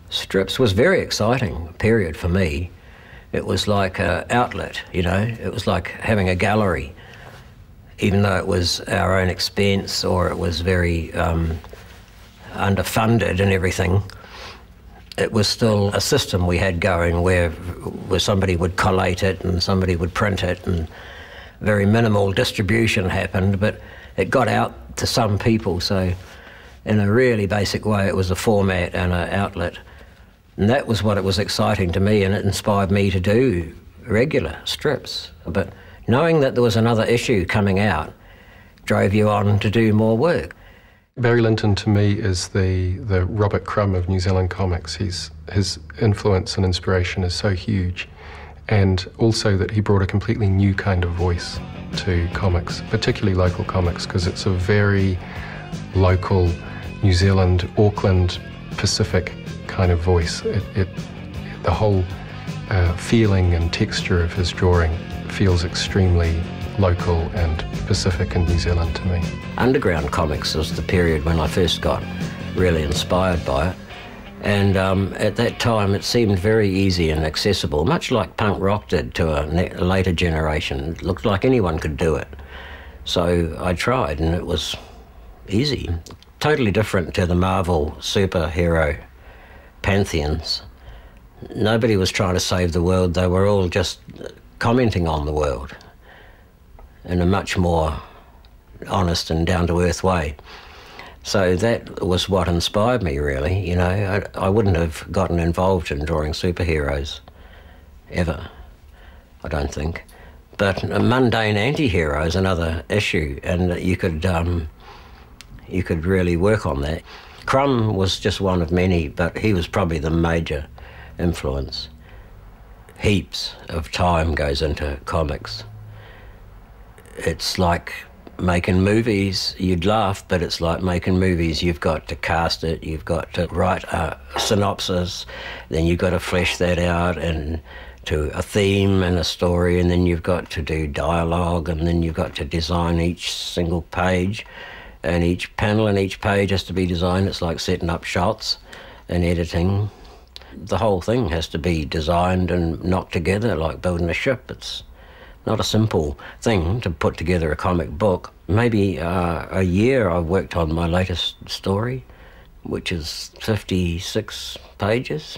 Strips was very exciting period for me. It was like an outlet, you know. It was like having a gallery, even though it was our own expense or it was very underfunded and everything. It was still a system we had going where somebody would collate it and somebody would print it, and very minimal distribution happened, but it got out to some people. So in a really basic way, it was a format and an outlet. And that was what it was exciting to me, and it inspired me to do regular strips. But knowing that there was another issue coming out drove you on to do more work. Barry Linton, to me, is the Robert Crumb of New Zealand comics. His influence and inspiration is so huge, and also that he brought a completely new kind of voice to comics, particularly local comics, because it's a very local New Zealand, Auckland, Pacific kind of voice. The whole feeling and texture of his drawing feels extremely local and Pacific in New Zealand to me. Underground comics was the period when I first got really inspired by it, and at that time it seemed very easy and accessible, much like punk rock did to a later generation. It looked like anyone could do it. So I tried, and it was easy. Totally different to the Marvel superhero pantheons. Nobody was trying to save the world, they were all just commenting on the world in a much more honest and down-to-earth way. So that was what inspired me, really. You know, I wouldn't have gotten involved in drawing superheroes, ever, I don't think. But a mundane anti-hero is another issue, and you could really work on that. Crumb was just one of many, but he was probably the major influence. Heaps of time goes into comics. It's like making movies. You'd laugh, but it's like making movies. You've got to cast it, you've got to write a synopsis, then you've got to flesh that out and to a theme and a story, and then you've got to do dialogue, and then you've got to design each single page, and each panel and each page has to be designed. It's like setting up shots and editing. The whole thing has to be designed and knocked together like building a ship. It's not a simple thing to put together a comic book. Maybe a year I've worked on my latest story, which is 56 pages.